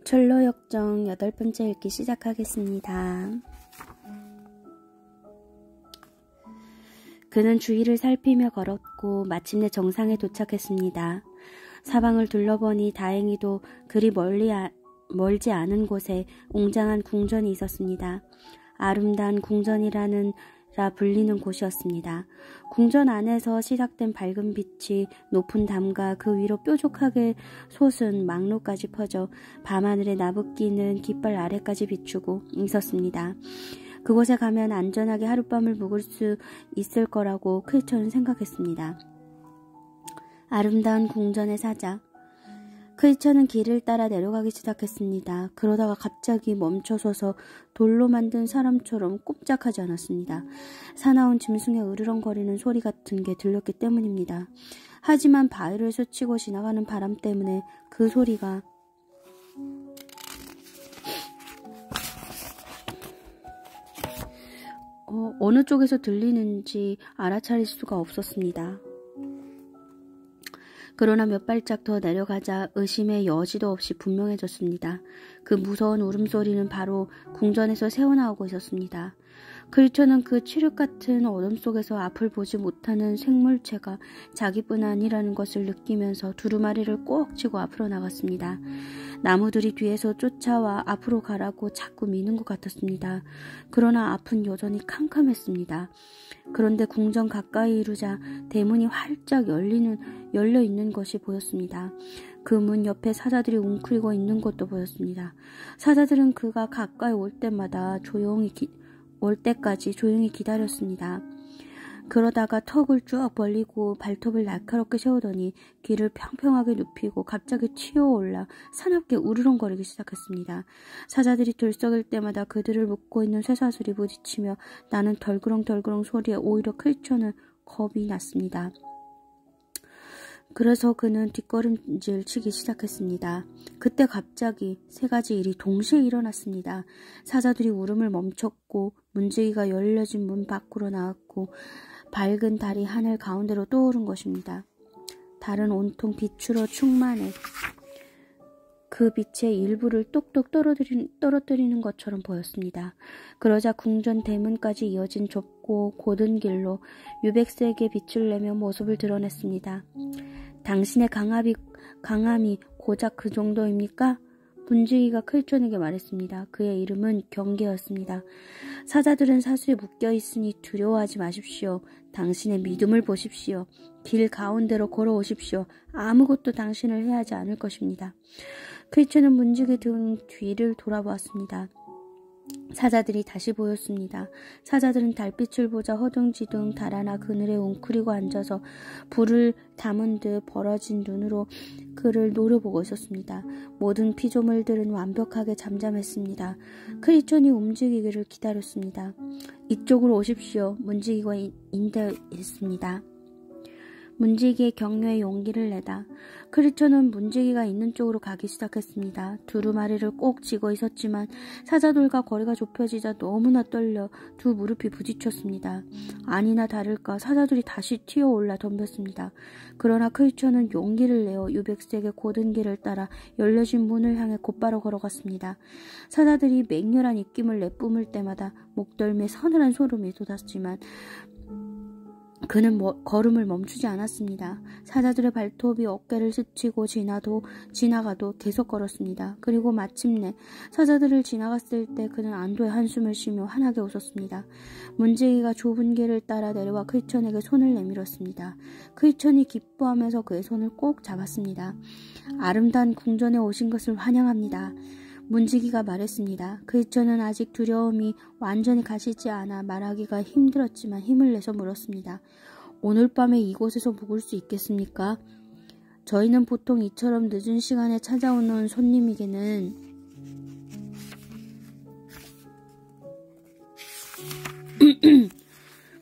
철로역정 8번째 읽기 시작하겠습니다. 그는 주위를 살피며 걸었고 마침내 정상에 도착했습니다. 사방을 둘러보니 다행히도 그리 멀지 않은 곳에 웅장한 궁전이 있었습니다. 아름다운 궁전이라 불리는 곳이었습니다. 궁전 안에서 시작된 밝은 빛이 높은 담과 그 위로 뾰족하게 솟은 망로까지 퍼져 밤하늘에 나부끼는 깃발 아래까지 비추고 있었습니다. 그곳에 가면 안전하게 하룻밤을 묵을 수 있을 거라고 크리처는 생각했습니다. 아름다운 궁전의 사자. 크리처는 길을 따라 내려가기 시작했습니다. 그러다가 갑자기 멈춰서서 돌로 만든 사람처럼 꼼짝하지 않았습니다. 사나운 짐승의 으르렁거리는 소리 같은 게 들렸기 때문입니다. 하지만 바위를 스치고 지나가는 바람 때문에 그 소리가 어느 쪽에서 들리는지 알아차릴 수가 없었습니다. 그러나 몇 발짝 더 내려가자 의심의 여지도 없이 분명해졌습니다. 그 무서운 울음소리는 바로 궁전에서 새어나오고 있었습니다. 크리처는 그 칠흑 같은 어둠 속에서 앞을 보지 못하는 생물체가 자기뿐 아니라는 것을 느끼면서 두루마리를 꼭 쥐고 앞으로 나갔습니다. 나무들이 뒤에서 쫓아와 앞으로 가라고 자꾸 미는 것 같았습니다. 그러나 앞은 여전히 캄캄했습니다. 그런데 궁전 가까이 이르자 대문이 활짝 열려 있는 것이 보였습니다. 그 문 옆에 사자들이 웅크리고 있는 것도 보였습니다. 사자들은 그가 가까이 올 때까지 조용히 기다렸습니다. 그러다가 턱을 쭉 벌리고 발톱을 날카롭게 세우더니 귀를 평평하게 눕히고 갑자기 튀어올라 사납게 우르렁거리기 시작했습니다. 사자들이 들썩일 때마다 그들을 묶고 있는 쇠사슬이 부딪히며 나는 덜그렁덜그렁 소리에 오히려 크리처는 겁이 났습니다. 그래서 그는 뒷걸음질 치기 시작했습니다. 그때 갑자기 3가지 일이 동시에 일어났습니다. 사자들이 울음을 멈췄고 문지기가 열려진 문 밖으로 나왔고 밝은 달이 하늘 가운데로 떠오른 것입니다. 달은 온통 빛으로 충만해 그 빛의 일부를 똑똑 떨어뜨리는 것처럼 보였습니다. 그러자 궁전 대문까지 이어진 좁고 곧은 길로 유백색의 빛을 내며 모습을 드러냈습니다. 당신의 강함이 고작 그 정도입니까? 문지기가 크리처에게 말했습니다. 그의 이름은 경계였습니다. 사자들은 사슬에 묶여있으니 두려워하지 마십시오. 당신의 믿음을 보십시오. 길 가운데로 걸어오십시오. 아무것도 당신을 해하지 않을 것입니다. 크리처는 문지기 등 뒤를 돌아보았습니다. 사자들이 다시 보였습니다. 사자들은 달빛을 보자 허둥지둥 달아나 그늘에 웅크리고 앉아서 불을 담은 듯 벌어진 눈으로 그를 노려보고 있었습니다. 모든 피조물들은 완벽하게 잠잠했습니다. 크리처는 움직이기를 기다렸습니다. 이쪽으로 오십시오. 문지기가 인도했습니다. 문지기의 격려에 용기를 내다 크리처는 문지기가 있는 쪽으로 가기 시작했습니다. 두루마리를 꼭 쥐고 있었지만 사자들과 거리가 좁혀지자 너무나 떨려 두 무릎이 부딪혔습니다. 아니나 다를까 사자들이 다시 튀어올라 덤볐습니다. 그러나 크리처는 용기를 내어 유백색의 곧은 길을 따라 열려진 문을 향해 곧바로 걸어갔습니다. 사자들이 맹렬한 입김을 내뿜을 때마다 목덜미에 서늘한 소름이 돋았지만 그는 걸음을 멈추지 않았습니다. 사자들의 발톱이 어깨를 스치고 지나가도 계속 걸었습니다. 그리고 마침내 사자들을 지나갔을 때 그는 안도의 한숨을 쉬며 환하게 웃었습니다. 문지기가 좁은 길을 따라 내려와 크리처에게 손을 내밀었습니다. 크리처는 기뻐하면서 그의 손을 꼭 잡았습니다. 아름다운 궁전에 오신 것을 환영합니다. 문지기가 말했습니다. 크리처는 아직 두려움이 완전히 가시지 않아 말하기가 힘들었지만 힘을 내서 물었습니다. 오늘 밤에 이곳에서 묵을 수 있겠습니까? 저희는 보통 이처럼 늦은 시간에 찾아오는 손님에게는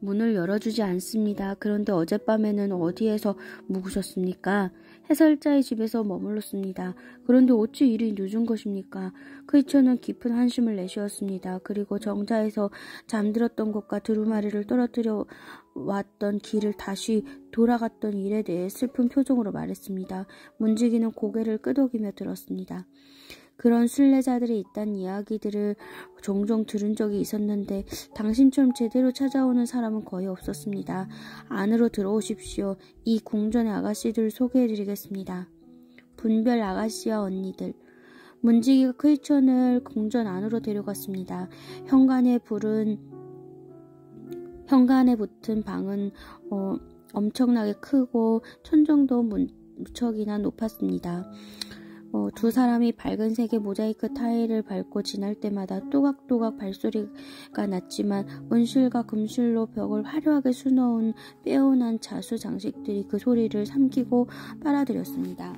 문을 열어주지 않습니다. 그런데 어젯밤에는 어디에서 묵으셨습니까? 해설자의 집에서 머물렀습니다. 그런데 어찌 이리 늦은 것입니까? 크리처는 깊은 한숨을 내쉬었습니다. 그리고 정자에서 잠들었던 것과 두루마리를 떨어뜨려 왔던 길을 다시 돌아갔던 일에 대해 슬픈 표정으로 말했습니다. 문지기는 고개를 끄덕이며 들었습니다. 그런 순례자들이 있다는 이야기들을 종종 들은 적이 있었는데 당신처럼 제대로 찾아오는 사람은 거의 없었습니다. 안으로 들어오십시오. 이 궁전의 아가씨들을 소개해드리겠습니다. 분별 아가씨와 언니들. 문지기가 크리스천을 궁전 안으로 데려갔습니다. 현관에 붙은 방은 엄청나게 크고 천정도 무척이나 높았습니다. 두 사람이 밝은색의 모자이크 타일을 밟고 지날 때마다 또각또각 발소리가 났지만 은실과 금실로 벽을 화려하게 수놓은 빼어난 자수 장식들이 그 소리를 삼키고 빨아들였습니다.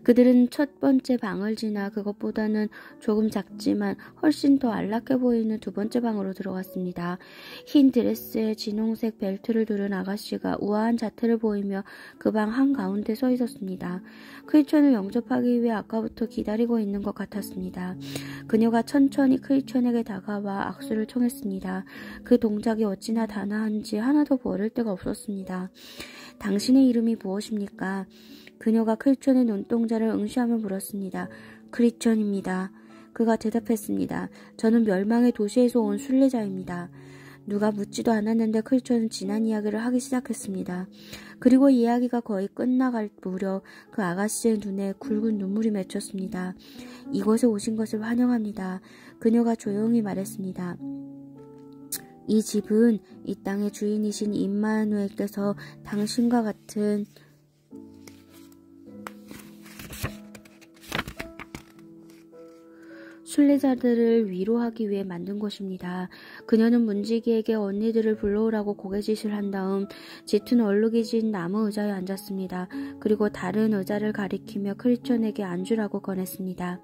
그들은 첫 번째 방을 지나 그것보다는 조금 작지만 훨씬 더 안락해 보이는 두 번째 방으로 들어갔습니다. 흰 드레스에 진홍색 벨트를 두른 아가씨가 우아한 자태를 보이며 그 방 한가운데 서 있었습니다. 크리스천을 영접하기 위해 아까부터 기다리고 있는 것 같았습니다. 그녀가 천천히 크리스천에게 다가와 악수를 청했습니다. 그 동작이 어찌나 단아한지 하나도 버릴 데가 없었습니다. 당신의 이름이 무엇입니까? 그녀가 크리스천의 눈동자를 응시하며 물었습니다. 크리스천입니다. 그가 대답했습니다. 저는 멸망의 도시에서 온 순례자입니다. 누가 묻지도 않았는데 크리스천은 지난 이야기를 하기 시작했습니다. 그리고 이야기가 거의 끝나갈 무렵 그 아가씨의 눈에 굵은 눈물이 맺혔습니다. 이곳에 오신 것을 환영합니다. 그녀가 조용히 말했습니다. 이 집은 이 땅의 주인이신 임마누엘께서 당신과 같은 순례자들을 위로하기 위해 만든 곳입니다. 그녀는 문지기에게 언니들을 불러오라고 고개짓을 한 다음 짙은 얼룩이 진 나무 의자에 앉았습니다. 그리고 다른 의자를 가리키며 크리스천에게 앉으라고 권했습니다.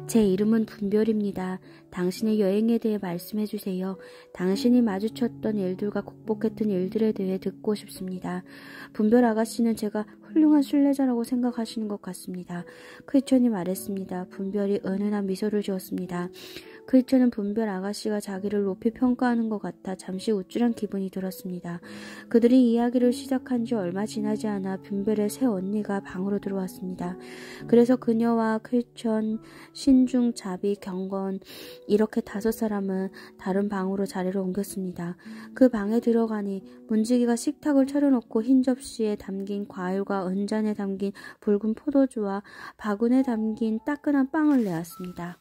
제 이름은 분별입니다. 당신의 여행에 대해 말씀해 주세요. 당신이 마주쳤던 일들과 극복했던 일들에 대해 듣고 싶습니다. 분별 아가씨는 제가 훌륭한 순례자라고 생각하시는 것 같습니다. 크리스천이 말했습니다. 분별이 은은한 미소를 지었습니다. 크리스천은 분별 아가씨가 자기를 높이 평가하는 것 같아 잠시 우쭐한 기분이 들었습니다. 그들이 이야기를 시작한 지 얼마 지나지 않아 분별의 새 언니가 방으로 들어왔습니다. 그래서 그녀와 크리스천, 신중, 자비, 경건 이렇게 5사람은 다른 방으로 자리를 옮겼습니다. 그 방에 들어가니 문지기가 식탁을 차려놓고 흰 접시에 담긴 과일과 은잔에 담긴 붉은 포도주와 바구니에 담긴 따끈한 빵을 내왔습니다.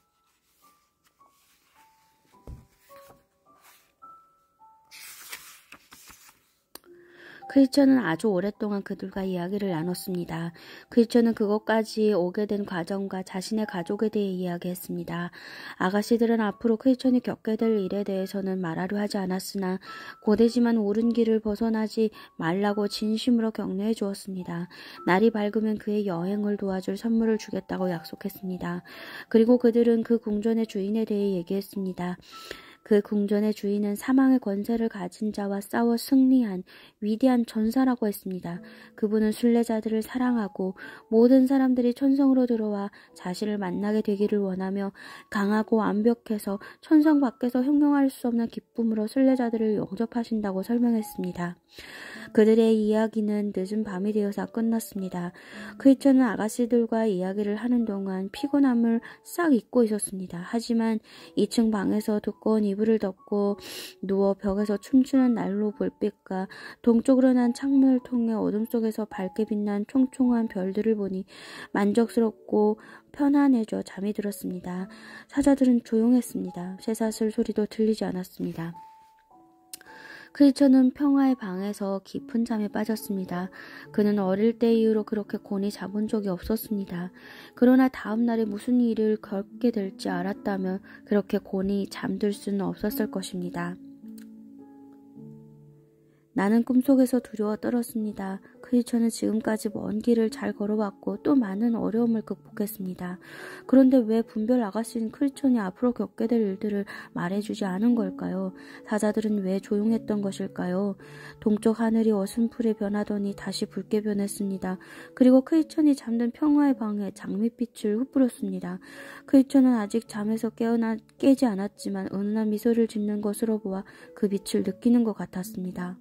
크리스천은 아주 오랫동안 그들과 이야기를 나눴습니다. 크리스천은 그것까지 오게 된 과정과 자신의 가족에 대해 이야기했습니다. 아가씨들은 앞으로 크리스천이 겪게 될 일에 대해서는 말하려 하지 않았으나 고되지만 옳은 길을 벗어나지 말라고 진심으로 격려해 주었습니다. 날이 밝으면 그의 여행을 도와줄 선물을 주겠다고 약속했습니다. 그리고 그들은 그 궁전의 주인에 대해 얘기했습니다. 그 궁전의 주인은 사망의 권세를 가진 자와 싸워 승리한 위대한 전사라고 했습니다. 그분은 순례자들을 사랑하고 모든 사람들이 천성으로 들어와 자신을 만나게 되기를 원하며 강하고 완벽해서 천성 밖에서 형용할 수 없는 기쁨으로 순례자들을 영접하신다고 설명했습니다. 그들의 이야기는 늦은 밤이 되어서 끝났습니다. 크리스천은 아가씨들과 이야기를 하는 동안 피곤함을 싹 잊고 있었습니다. 하지만 2층 방에서 두꺼운 이불을 덮고 누워 벽에서 춤추는 난로 불빛과 동쪽으로 난 창문을 통해 어둠 속에서 밝게 빛난 총총한 별들을 보니 만족스럽고 편안해져 잠이 들었습니다. 사자들은 조용했습니다. 쇠사슬 소리도 들리지 않았습니다. 크리스천은 평화의 방에서 깊은 잠에 빠졌습니다. 그는 어릴 때 이후로 그렇게 곤히 자본 적이 없었습니다. 그러나 다음 날에 무슨 일을 겪게 될지 알았다면 그렇게 곤히 잠들 수는 없었을 것입니다. 나는 꿈속에서 두려워 떨었습니다. 크리스천은 지금까지 먼 길을 잘 걸어왔고 또 많은 어려움을 극복했습니다. 그런데 왜 분별 아가씨는 크리스천이 앞으로 겪게 될 일들을 말해주지 않은 걸까요? 사자들은 왜 조용했던 것일까요? 동쪽 하늘이 어슴푸레 변하더니 다시 붉게 변했습니다. 그리고 크리스천이 잠든 평화의 방에 장밋빛을 흩뿌렸습니다. 크리스천은 아직 잠에서 깨지 않았지만 은은한 미소를 짓는 것으로 보아 그 빛을 느끼는 것 같았습니다.